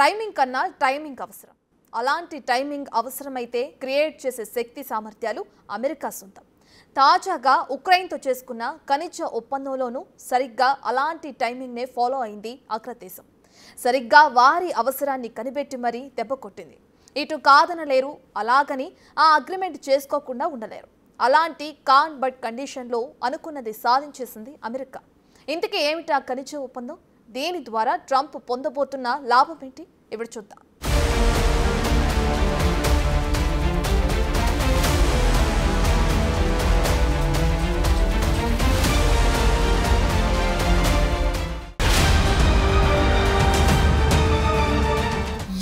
Rhyming కన్నా timing అవసరం. అలాంటి టైమింగ్ అవసరమైతే క్రియేట్ చేసే శక్తి సామర్థ్యాలు అమెరికా సొంతం. తాజాగా ఉక్రెయిన్తో చేసుకున్న ఖనిజ ఒప్పందంలోనూ సరిగ్గా అలాంటి టైమింగ్నే ఫాలో అయింది అగ్రదేశం. సరిగ్గా వారి అవసరాన్ని కనిపెట్టి మరీ దెబ్బ కొట్టింది. ఇటు కాదనలేరు, అలాగని ఆ అగ్రిమెంట్ చేసుకోకుండా ఉండలేరు. అలాంటి కాన్ బట్ కండిషన్లో అనుకున్నది సాధించేసింది అమెరికా. ఇంతకీ ఏమిటా ఖనిజ ఒప్పందం? దీని ద్వారా ట్రంప్ పొందబోతున్న లాభం ఏంటి? ఇప్పుడు చూద్దాం.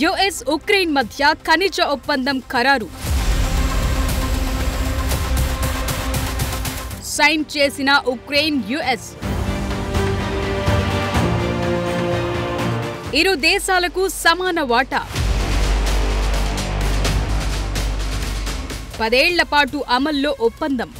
యుఎస్ ఉక్రెయిన్ మధ్య ఖనిజ ఒప్పందం ఖరారు. సైన్ చేసిన ఉక్రెయిన్ యుఎస్. ఇరు దేశాలకు సమాన వాటా. 10 ఏళ్ల పాటు అమల్లో ఒప్పందం.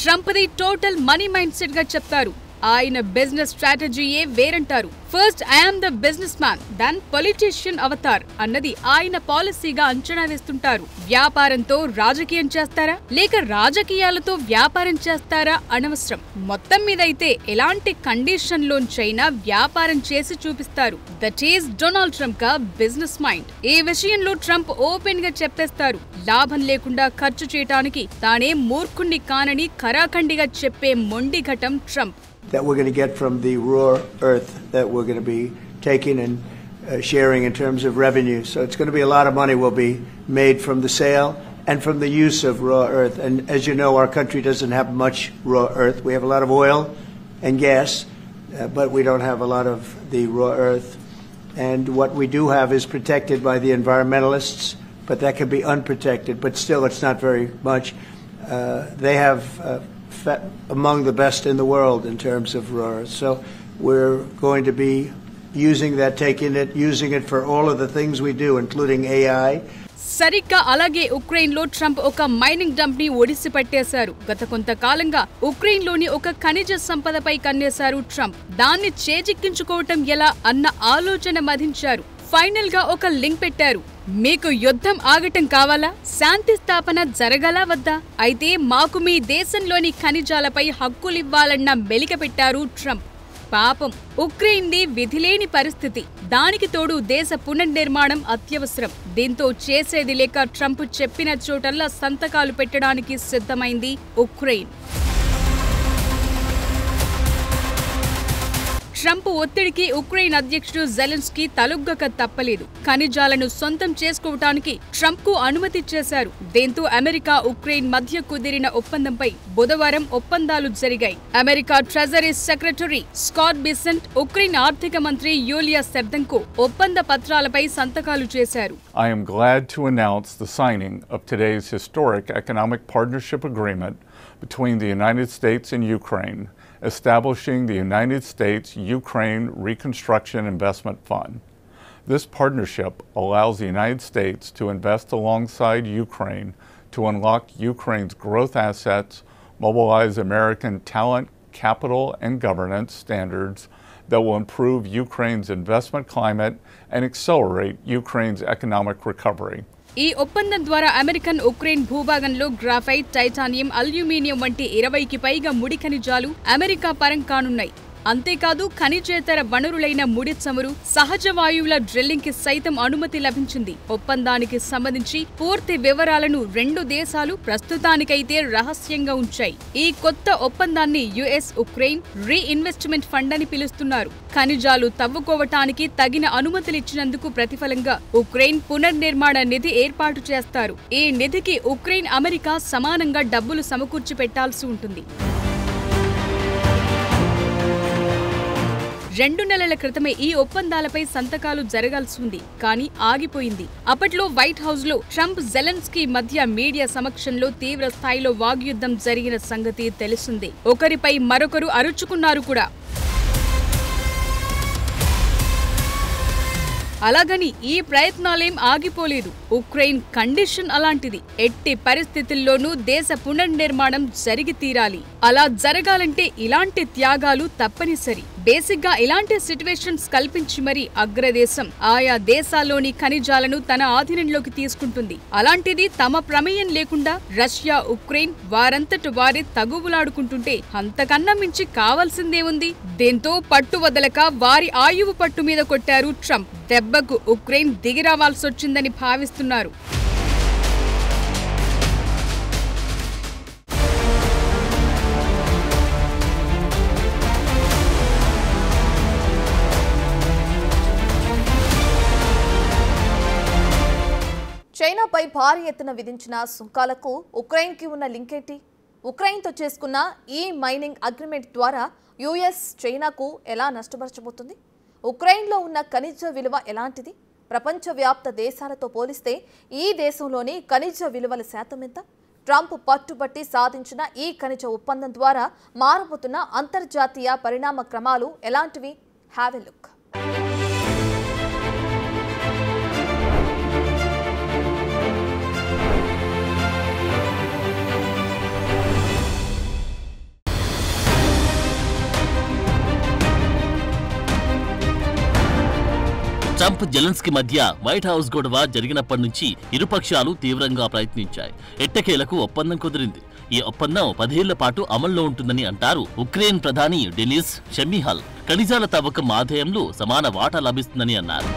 ట్రంప్ది టోటల్ మనీ మైండ్ సెట్ గా చెప్తారు. ఆయన బిజినెస్ స్ట్రాటజీయే వేరంటారు. First I'm the businessman, then politician అవతార్ అన్నది ఆయన పాలసీగా అంచనా వేస్తుంటారు. వ్యాపారంతో రాజకీయం చేస్తారా లేక రాజకీయాలతో వ్యాపారం చేస్తారా అనవసరం. మొత్తం మీద అయితే ఎలాంటి కండిషన్ లోంచైనా వ్యాపారం చేసి చూపిస్తారు. దట్ ఈస్ డొనాల్డ్ ట్రంప్ గా బిజినెస్ మైండ్. ఈ విషయంలో ట్రంప్ ఓపెన్ గా చెప్పేస్తారు. లాభం లేకుండా ఖర్చు చేయటానికి తానే మూర్ఖుణ్ణి కానని ఖరాఖండిగా చెప్పే మొండి ఘటం Trump. That we're going to get from the raw earth that we're going to be taking and sharing in terms of revenue. So it's going to be a lot of money will be made from the sale and from the use of raw earth. And as you know, our country doesn't have much raw earth. We have a lot of oil and gas, but we don't have a lot of the raw earth. And what we do have is protected by the environmentalists, but that can be unprotected. But still, it's not very much. They have among the best in the world in terms of raw earth. So we're going to be using that, using it for all of the things we do, including AI. సరిగ్గా అలాగే Ukraine లో Trump ఒక mining dump ని ఒడిసి పట్టేశారు. గత కొంతకాలంగా Ukraine లోని ఒక ఖనిజ సంపదపై కన్నేశారు ట్రంప్. దాన్ని చేజిక్కించుకోవటం ఎలా అన్న ఆలోచన మధించారు. ఫైనల్ గా ఒక లింక్ పెట్టారు. మీకు యుద్ధం ఆగటం కావాలా? శాంతి స్థాపన జరగాలా వద్దా? అయితే మాకు మీ దేశంలోని ఖనిజాలపై హక్కులివ్వాలన్న మెలిక పెట్టారు ట్రంప్. పాపం ఉక్రెయిన్ది విధిలేని పరిస్థితి. దానికి తోడు దేశ పునర్నిర్మాణం అత్యవసరం. దీంతో చేసేది లేక ట్రంప్ చెప్పిన చోటల్లా సంతకాలు పెట్టడానికి సిద్ధమైంది ఉక్రెయిన్. ట్రంప్ ఒత్తిడికి ఉక్రెయిన్ అధ్యక్షుడు జెలెన్స్కీ తలొగ్గక తప్పలేదు. ఖనిజాలను సొంతం చేసుకోవటానికి ట్రంప్ కు అనుమతి చేశారు. దీంతో అమెరికా ఉక్రెయిన్ మధ్య కుదిరిన ఒప్పందంపై బుధవారం ఒప్పందాలు జరిగాయి. America treasury secretary Scott Bessent, Ukraine ఆర్థిక మంత్రి యూలియా సెర్దెంకో ఒప్పంద పత్రాలపై సంతకాలు చేశారు. I am glad to announce the signing of today's historic economic partnership agreement between the United States and Ukraine, establishing the United States-Ukraine Reconstruction Investment Fund. This partnership allows the United States to invest alongside Ukraine to unlock Ukraine's growth assets, mobilize American talent, capital, and governance standards that will improve Ukraine's investment climate and accelerate Ukraine's economic recovery. ఈ ఒప్పందం ద్వారా American Ukraine భూభాగంలో graphite, titanium, aluminium వంటి 20కి పైగా ముడి ఖనిజాలు America పరం కానున్నాయి. అంతేకాదు ఖనిజేతర వనరులైన ముడి చమురు, సహజ వాయువుల డ్రిల్లింగ్ కి సైతం అనుమతి లభించింది. ఒప్పందానికి సంబంధించి పూర్తి వివరాలను రెండు దేశాలు ప్రస్తుతానికైతే రహస్యంగా ఉంచాయి. ఈ కొత్త ఒప్పందాన్ని యుఎస్ ఉక్రెయిన్ రీఇన్వెస్ట్మెంట్ ఫండ్ అని పిలుస్తున్నారు. ఖనిజాలు తవ్వుకోవటానికి తగిన అనుమతులిచ్చినందుకు ప్రతిఫలంగా ఉక్రెయిన్ పునర్నిర్మాణ నిధి ఏర్పాటు చేస్తారు. ఈ నిధికి ఉక్రెయిన్, అమెరికా సమానంగా డబ్బులు సమకూర్చి పెట్టాల్సి ఉంటుంది. 2 నెలల క్రితమే ఈ ఒప్పందాలపై సంతకాలు జరగాల్సి ఉంది. కానీ ఆగిపోయింది. అప్పట్లో వైట్ హౌస్ లో ట్రంప్, జెలెన్స్కీ మధ్య మీడియా సమక్షంలో తీవ్ర స్థాయిలో వాగ్యుద్ధం జరిగిన సంగతి తెలిసిందే. ఒకరిపై మరొకరు అరుచుకున్నారు కూడా. అలాగని ఈ ప్రయత్నాలేం ఆగిపోలేదు. ఉక్రెయిన్ కండిషన్ అలాంటిది. ఎట్టి పరిస్థితుల్లోనూ దేశ పునర్నిర్మాణం జరిగి తీరాలి. అలా జరగాలంటే ఇలాంటి త్యాగాలు తప్పనిసరి. బేసిక్ గా ఇలాంటి సిట్యువేషన్స్ కల్పించి మరీ అగ్రదేశం ఆయా దేశాల్లోని ఖనిజాలను తన ఆధీనంలోకి తీసుకుంటుంది. అలాంటిది తమ ప్రమేయం లేకుండా రష్యా, ఉక్రెయిన్ వారంతట వారే తగువులాడుకుంటుంటే అంతకన్నా మించి కావాల్సిందే ఉంది. దీంతో పట్టు వదలక వారి ఆయువు పట్టు మీద కొట్టారు ట్రంప్. దెబ్బకు ఉక్రెయిన్ దిగిరావాల్సొచ్చిందని భావిస్తున్నారు. చైనాపై భారీ ఎత్తున విధించిన సుంకాలకు ఉక్రెయిన్కి ఉన్న లింక్ ఏంటి? ఉక్రెయిన్తో చేసుకున్న ఈ మైనింగ్ అగ్రిమెంట్ ద్వారా యుఎస్ చైనాకు ఎలా నష్టపరచబోతుంది? ఉక్రెయిన్లో ఉన్న ఖనిజ విలువ ఎలాంటిది? ప్రపంచవ్యాప్త దేశాలతో పోలిస్తే ఈ దేశంలోని ఖనిజ విలువల శాతం ఎంత? ట్రంప్ పట్టుబట్టి సాధించిన ఈ ఖనిజ ఒప్పందం ద్వారా మారబోతున్న అంతర్జాతీయ పరిణామ క్రమాలు ఎలాంటివి? Have a look. Trump, Zelensky మధ్య వైట్ హౌస్ గొడవ జరిగినప్పటి నుంచి ఇరుపక్షాలు తీవ్రంగా ప్రయత్నించాయి. ఎట్టకేలకు ఒప్పందం కుదిరింది. ఈ ఒప్పందం 10 ఏళ్ల పాటు అమల్లో ఉంటుందని అంటారు ఉక్రెయిన్ ప్రధాని డెనిస్ షమిహాల్. ఖనిజాల తవ్వకం ఆదాయంలో సమాన వాటా లభిస్తుందని అన్నారు.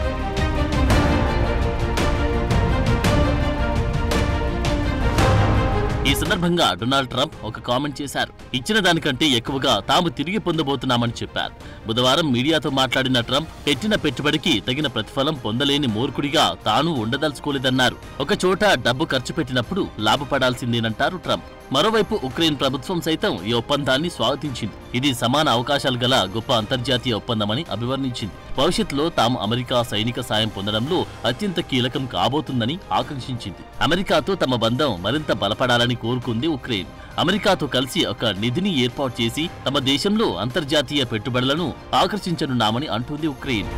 ఈ సందర్భంగా డొనాల్డ్ ట్రంప్ ఒక కామెంట్ చేశారు. ఇచ్చిన దానికంటే ఎక్కువగా తాము తిరిగి పొందబోతున్నామని చెప్పారు. బుధవారం మీడియాతో మాట్లాడిన ట్రంప్ పెట్టిన పెట్టుబడికి తగిన ప్రతిఫలం పొందలేని మూర్ఖుడిగా తాను ఉండదలుచుకోలేదన్నారు. ఒక చోట డబ్బు ఖర్చు పెట్టినప్పుడు లాభపడాల్సిందేనంటారు ట్రంప్. మరోవైపు ఉక్రెయిన్ ప్రభుత్వం సైతం ఈ ఒప్పందాన్ని స్వాగతించింది. ఇది సమాన అవకాశాలు గల గొప్ప అంతర్జాతీయ ఒప్పందమని అభివర్ణించింది. భవిష్యత్తులో తాము అమెరికా సైనిక సాయం పొందడంలో అత్యంత కీలకం కాబోతుందని ఆకాంక్షించింది. అమెరికాతో తమ బంధం మరింత బలపడాలని కోరుకుంది ఉక్రెయిన్. అమెరికాతో కలిసి ఒక నిధిని ఏర్పాటు చేసి తమ దేశంలో అంతర్జాతీయ పెట్టుబడులను ఆకర్షించనున్నామని అంటుంది ఉక్రెయిన్.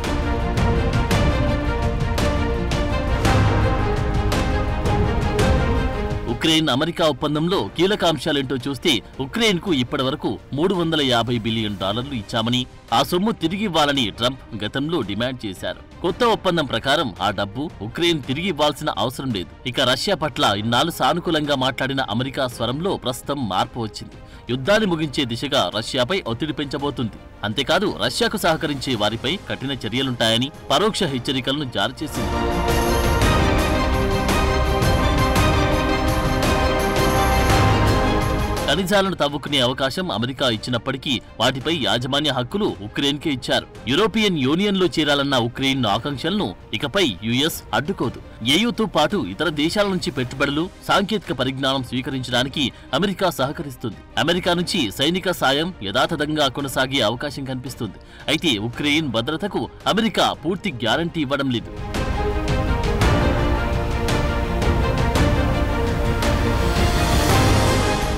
ఉక్రెయిన్ అమెరికా ఒప్పందంలో కీలక అంశాలేంటో చూస్తే ఉక్రెయిన్ కు ఇప్పటి వరకు $350 బిలియన్ ఇచ్చామని, ఆ సొమ్ము తిరిగి ఇవ్వాలని ట్రంప్ గతంలో డిమాండ్ చేశారు. కొత్త ఒప్పందం ప్రకారం ఆ డబ్బు ఉక్రెయిన్ తిరిగి ఇవ్వాల్సిన అవసరం లేదు. ఇక రష్యా పట్ల ఇన్నాళ్లు సానుకూలంగా మాట్లాడిన అమెరికా స్వరంలో ప్రస్తుతం మార్పు వచ్చింది. యుద్ధాన్ని ముగించే దిశగా రష్యాపై ఒత్తిడి పెంచబోతుంది. అంతేకాదు రష్యాకు సహకరించే వారిపై కఠిన చర్యలుంటాయని పరోక్ష హెచ్చరికలను జారీ చేసింది. ఖనిజాలను తవ్వుకునే అవకాశం అమెరికా ఇచ్చినప్పటికీ వాటిపై యాజమాన్య హక్కులు ఉక్రెయిన్కే ఇచ్చారు. యూరోపియన్ యూనియన్లో చేరాలన్న ఉక్రెయిన్ ఆకాంక్షలను ఇకపై యుఎస్ అడ్డుకోదు. ఏయుతో పాటు ఇతర దేశాల నుంచి పెట్టుబడులు, సాంకేతిక పరిజ్ఞానం స్వీకరించడానికి అమెరికా సహకరిస్తుంది. అమెరికా నుంచి సైనిక సాయం యథాతథంగా కొనసాగే అవకాశం కనిపిస్తుంది. అయితే ఉక్రెయిన్ భద్రతకు అమెరికా పూర్తి గ్యారంటీ ఇవ్వడం లేదు.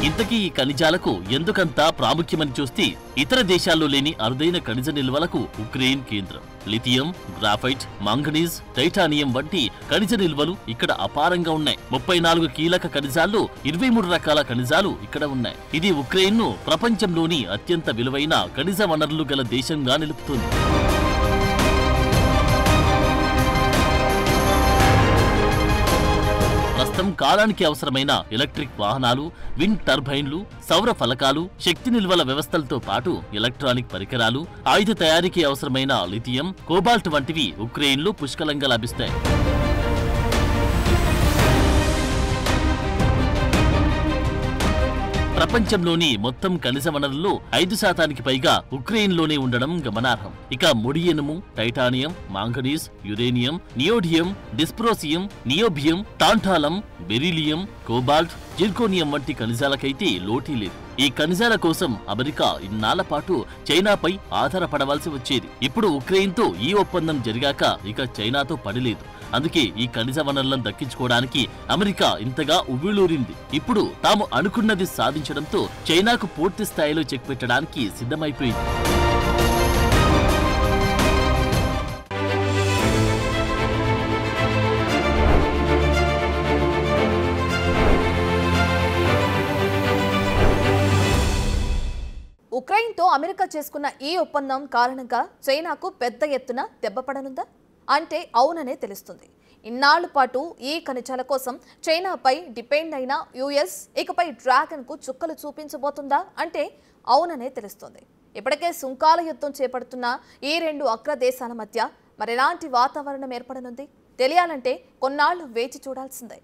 ఇంతకీ ఈ ఖనిజాలకు ఎందుకంత ప్రాముఖ్యమని చూస్తే ఇతర దేశాల్లో లేని అరుదైన ఖనిజ నిల్వలకు ఉక్రెయిన్ కేంద్రం. లిథియం, గ్రాఫైట్, మాంగనీస్, టైటానియం వంటి ఖనిజ నిల్వలు ఇక్కడ అపారంగా ఉన్నాయి. 34 కీలక ఖనిజాల్లో 23 రకాల ఖనిజాలు ఇక్కడ ఉన్నాయి. ఇది ఉక్రెయిన్ను ప్రపంచంలోని అత్యంత విలువైన ఖనిజ వనరులు గల దేశంగా నిలుపుతుంది. ప్రస్తుతం కాలానికి అవసరమైన ఎలక్ట్రిక్ వాహనాలు, విండ్ టర్బైన్లు, సౌర ఫలకాలు, శక్తి నిల్వల వ్యవస్థలతో పాటు ఎలక్ట్రానిక్ పరికరాలు, ఆయుధ తయారీకి అవసరమైన లిథియం, కోబాల్ట్ వంటివి ఉక్రెయిన్లో పుష్కలంగా లభిస్తాయి. ప్రపంచంలోని మొత్తం ఖనిజ వనరుల్లో 5% పైగా ఉక్రెయిన్లోనే ఉండడం గమనార్హం. ఇక ముడి ఇనుము, titanium, manganese, uranium, neodymium, dysprosium, niobium, tantalum, beryllium, cobalt, zirconium వంటి ఖనిజాలకైతే లోటీ లేదు. ఈ ఖనిజాల కోసం అమెరికా ఇన్నాళ్ల పాటు చైనాపై ఆధారపడవలసి వచ్చేది. ఇప్పుడు ఉక్రెయిన్తో ఈ ఒప్పందం జరిగాక ఇక చైనాతో పనిలేదు. అందుకే ఈ ఖనిజ వనరులను దక్కించుకోవడానికి అమెరికా ఇంతగా ఉవ్విళూరింది. ఇప్పుడు తాము అనుకున్నది సాధించడంతో చైనాకు పూర్తి స్థాయిలో చెక్ పెట్టడానికి సిద్ధమైపోయింది. ఉక్రెయిన్తో అమెరికా చేసుకున్న ఈ ఒప్పందం కారణంగా చైనాకు పెద్ద ఎత్తున దెబ్బపడనుందా అంటే అవుననే తెలుస్తుంది. ఇన్నాళ్ల పాటు ఈ ఖనిజాల కోసం చైనాపై డిపెండ్ అయిన యుఎస్ ఇకపై డ్రాగన్కు చుక్కలు చూపించబోతుందా అంటే అవుననే తెలుస్తుంది. ఇప్పటికే సుంకాల యుద్ధం చేపడుతున్న ఈ రెండు అగ్ర దేశాల మధ్య మరెలాంటి వాతావరణం ఏర్పడనుంది తెలియాలంటే కొన్నాళ్లు వేచి చూడాల్సిందే.